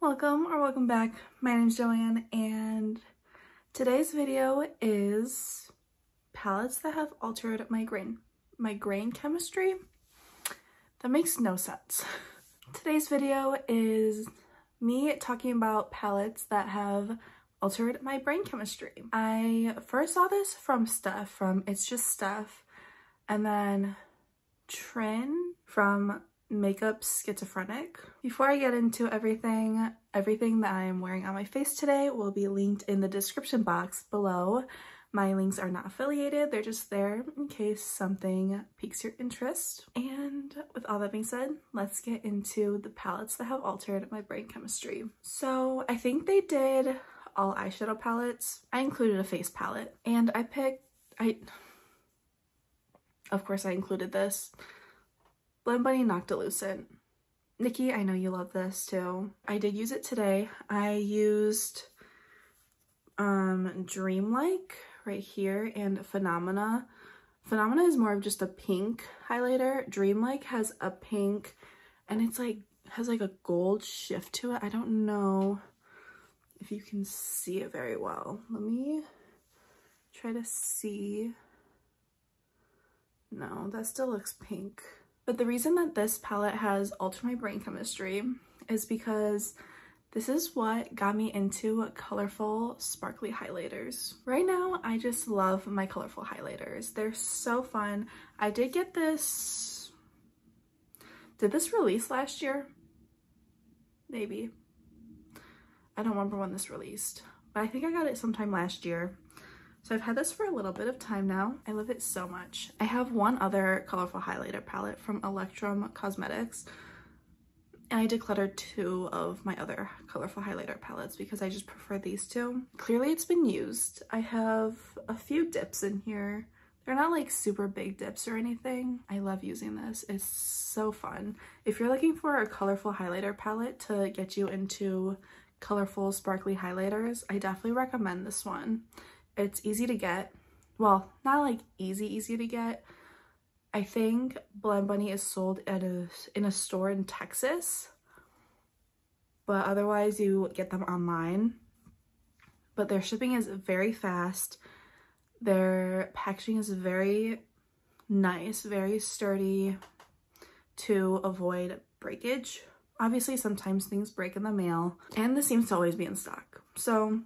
Welcome or welcome back. My name's Joanne and today's video is palettes that have altered my grain chemistry. That makes no sense. Today's video is me talking about palettes that have altered my brain chemistry. I first saw this from Steph from It's Just Steph, and then Trin from Makeup Schizophrenic. Before I get into everything that I am wearing on my face today will be linked in the description box below. My links are not affiliated, they're just there in case something piques your interest. And with all that being said, let's get into the palettes that have altered my brain chemistry. So I think they did all eyeshadow palettes. I included a face palette, and of course I included this. Blend Bunny Noctilucent. Nikki, I know you love this too. I did use it today. I used Dreamlike right here and Phenomena. Phenomena is more of just a pink highlighter. Dreamlike has a pink and it's like has like a gold shift to it. I don't know if you can see it very well. Let me try to see. No, that still looks pink. But the reason that this palette has altered my brain chemistry is because this is what got me into colorful, sparkly highlighters. Right now, I just love my colorful highlighters. They're so fun. I did get this... Did this release last year? Maybe. I don't remember when this released, but I think I got it sometime last year. So I've had this for a little bit of time now. I love it so much. I have one other colorful highlighter palette from Electrum Cosmetics, and I decluttered two of my other colorful highlighter palettes because I just prefer these two. Clearly it's been used. I have a few dips in here. They're not like super big dips or anything. I love using this. It's so fun. If you're looking for a colorful highlighter palette to get you into colorful, sparkly highlighters, I definitely recommend this one. It's easy to get. Well, not like easy to get. I think Blend Bunny is sold at in a store in Texas, but otherwise you get them online. But their shipping is very fast. Their packaging is very nice, very sturdy to avoid breakage. Obviously, sometimes things break in the mail, and this seems to always be in stock. So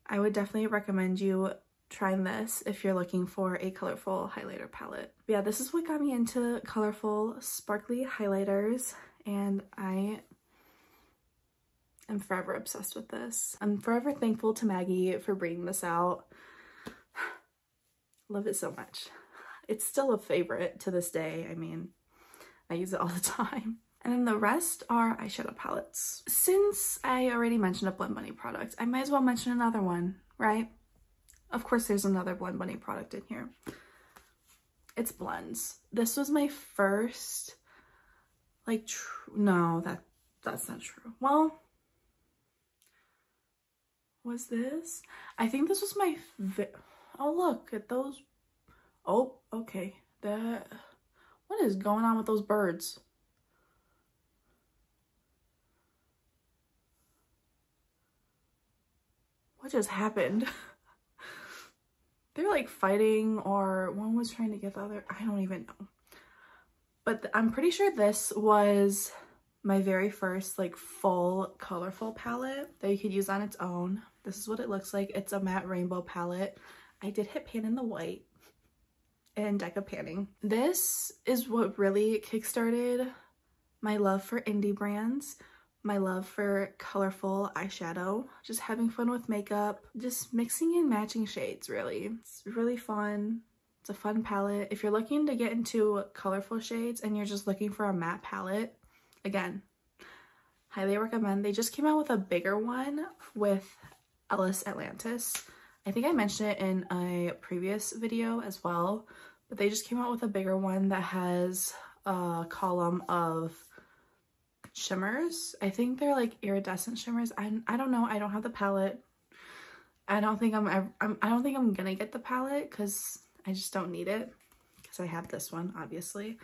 I would definitely recommend you trying this if you're looking for a colorful highlighter palette. But yeah, this is what got me into colorful, sparkly highlighters, and I am forever obsessed with this. I'm forever thankful to Maggie for bringing this out. Love it so much. It's still a favorite to this day. I mean, I use it all the time. And then the rest are eyeshadow palettes. Since I already mentioned a Blend Bunny product, I might as well mention another one, right? Of course, there's another Blend Bunny product in here. It's blends. This was my first, like, no, that's not true. Well, was this? I think this was my, oh, look at those. Oh, okay. What is going on with those birds? What just happened? They're like fighting, or one was trying to get the other. I don't even know. But I'm pretty sure this was my very first like full colorful palette that you could use on its own. This is what it looks like. It's a matte rainbow palette. I did hit pan in the white and deca panning. This is what really kickstarted my love for indie brands. My love for colorful eyeshadow, just having fun with makeup, just mixing and matching shades, really. It's really fun. It's a fun palette. If you're looking to get into colorful shades and you're just looking for a matte palette, again, highly recommend. They just came out with a bigger one with Ellis Atlantis. I think I mentioned it in a previous video as well, but they just came out with a bigger one that has a column of shimmers. I think they're like iridescent shimmers. I don't know. I don't have the palette. I don't think I'm gonna get the palette because I just don't need it because I have this one, obviously.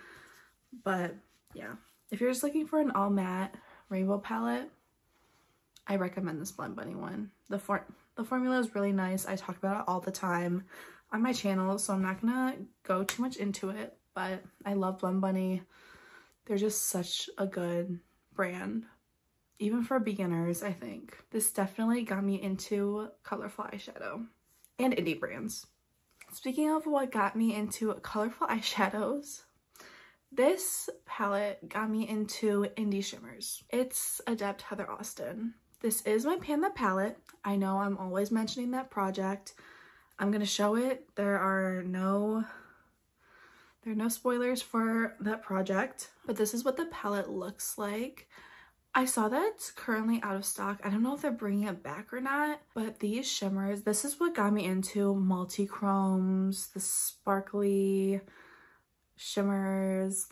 But yeah, if you're just looking for an all matte rainbow palette, I recommend this Blend Bunny one. The formula is really nice. I talk about it all the time on my channel, so I'm not gonna go too much into it, but I love Blend Bunny. They're just such a good brand, even for beginners. I think this definitely got me into colorful eyeshadow and indie brands. Speaking of what got me into colorful eyeshadows, this palette got me into indie shimmers. It's Adept Heather Austin. This is my Pan That palette. I know I'm always mentioning that project. I'm gonna show it. There are no spoilers for that project, but this is what the palette looks like. I saw that it's currently out of stock. I don't know if they're bringing it back or not, but these shimmers, this is what got me into multi-chromes, the sparkly shimmers,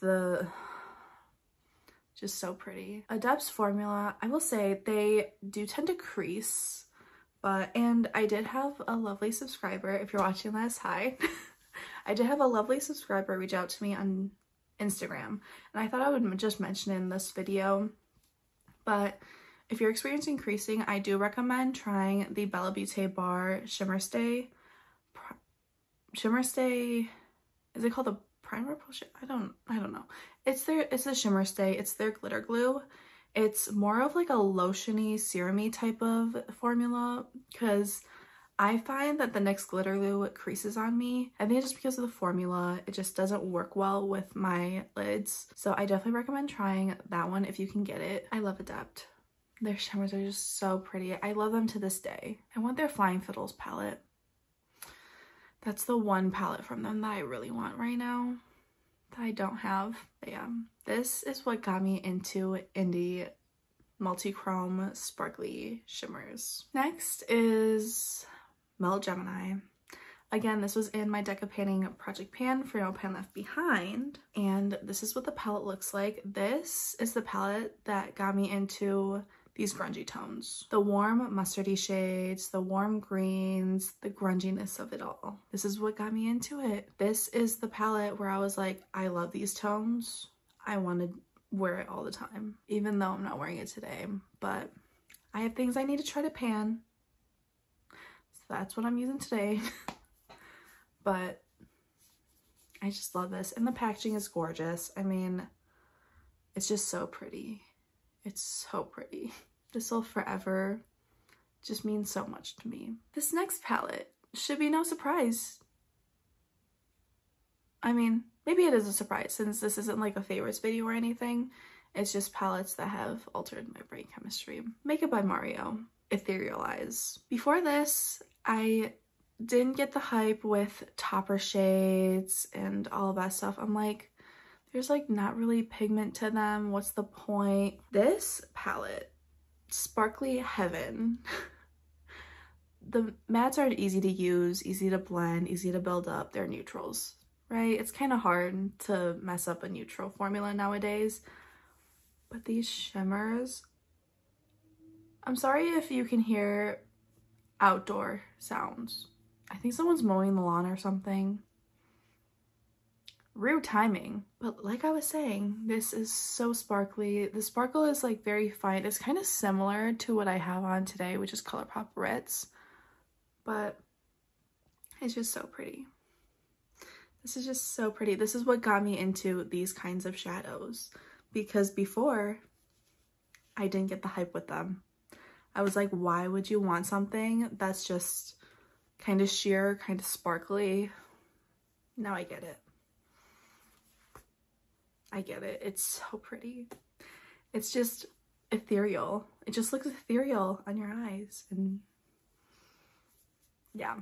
just so pretty. Adept's formula, I will say they do tend to crease, and I did have a lovely subscriber, if you're watching this, hi. I did have a lovely subscriber reach out to me on Instagram, and I thought I would just mention it in this video. But if you're experiencing creasing, I do recommend trying the bellabeautébar Shimmer Stay. Shimmer Stay, is it called the primer potion? I don't know. It's a Shimmer Stay. It's their glitter glue. It's more of like a lotiony, serum-y type of formula, because I find that the NYX glitter glue creases on me. I think it's just because of the formula. It just doesn't work well with my lids. So I definitely recommend trying that one if you can get it. I love Adept. Their shimmers are just so pretty. I love them to this day. I want their Flying Fiddles palette. That's the one palette from them that I really want right now that I don't have. But yeah, this is what got me into indie multi-chrome sparkly shimmers. Next is Melt Gemini. Again, this was in my Deca Panning Project Pan for No Pan Left Behind, and this is what the palette looks like. This is the palette that got me into these grungy tones. The warm mustardy shades, the warm greens, the grunginess of it all. This is what got me into it. This is the palette where I was like, I love these tones. I want to wear it all the time, even though I'm not wearing it today, but I have things I need to try to pan. That's what I'm using today. But I just love this, and the packaging is gorgeous. I mean, it's just so pretty. It's so pretty. This will forever just mean so much to me. This next palette should be no surprise. I mean, maybe it is a surprise since this isn't like a favorites video or anything. It's just palettes that have altered my brain chemistry. Makeup by Mario, Ethereal Eyes. Before this, I didn't get the hype with topper shades and all that stuff. I'm like, there's like not really pigment to them. What's the point? This palette, Sparkly Heaven. The mattes are easy to use, easy to blend, easy to build up. They're neutrals, right? It's kind of hard to mess up a neutral formula nowadays. But these shimmers, I'm sorry if you can hear outdoor sounds. I think someone's mowing the lawn or something. Rude timing. But like I was saying, this is so sparkly. The sparkle is like very fine. It's kind of similar to what I have on today, which is ColourPop Ritz. But it's just so pretty. This is just so pretty. This is what got me into these kinds of shadows, because before I didn't get the hype with them. I was like, why would you want something that's just kind of sheer, kind of sparkly? Now I get it. I get it. It's so pretty. It's just ethereal. It just looks ethereal on your eyes. And yeah.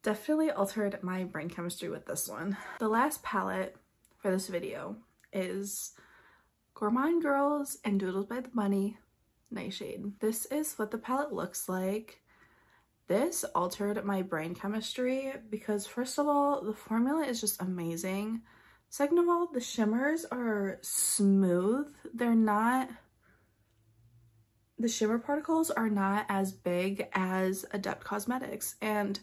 Definitely altered my brain chemistry with this one. The last palette for this video is Gourmande Girls and Doodles by the Bunny Nightshade. This is what the palette looks like. This altered my brain chemistry because first of all, the formula is just amazing. Second of all, the shimmers are smooth. They're not, the shimmer particles are not as big as Adept Cosmetics. And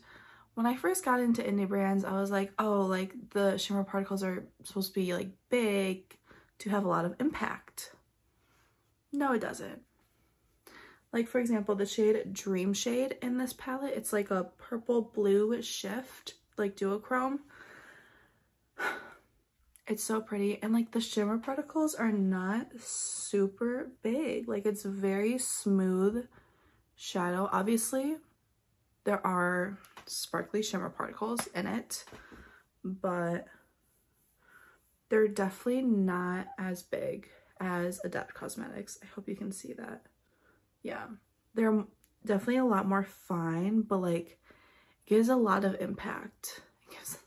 when I first got into indie brands, I was like, oh, like the shimmer particles are supposed to be like big to have a lot of impact. No, it doesn't. Like for example, the shade Dream Shade in this palette, it's like a purple blue shift, like duochrome. It's so pretty, and like the shimmer particles are not super big. Like it's very smooth shadow. Obviously there are sparkly shimmer particles in it, but they're definitely not as big as Adept Cosmetics. I hope you can see that. Yeah, they're definitely a lot more fine, but like gives a lot of impact. It gives,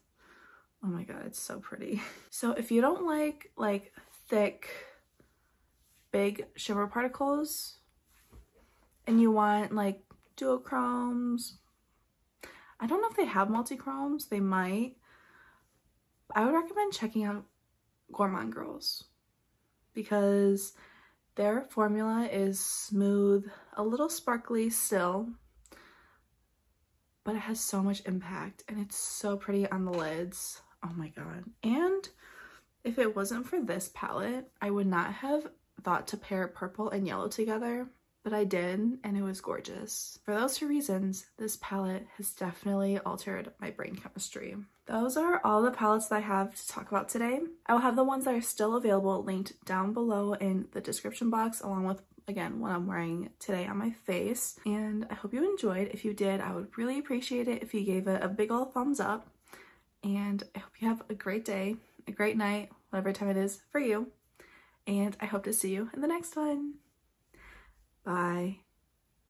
oh my god, it's so pretty. So if you don't like thick, big shimmer particles and you want like duochromes, I don't know if they have multi-chromes, they might. I would recommend checking out Gourmande Girls because their formula is smooth, a little sparkly still, but it has so much impact and it's so pretty on the lids. Oh my god. And if it wasn't for this palette, I would not have thought to pair purple and yellow together, but I did, and it was gorgeous. For those two reasons, this palette has definitely altered my brain chemistry. Those are all the palettes that I have to talk about today. I will have the ones that are still available linked down below in the description box, along with, again, what I'm wearing today on my face. And I hope you enjoyed. If you did, I would really appreciate it if you gave it a big old thumbs up. And I hope you have a great day, a great night, whatever time it is for you. And I hope to see you in the next one. Bye.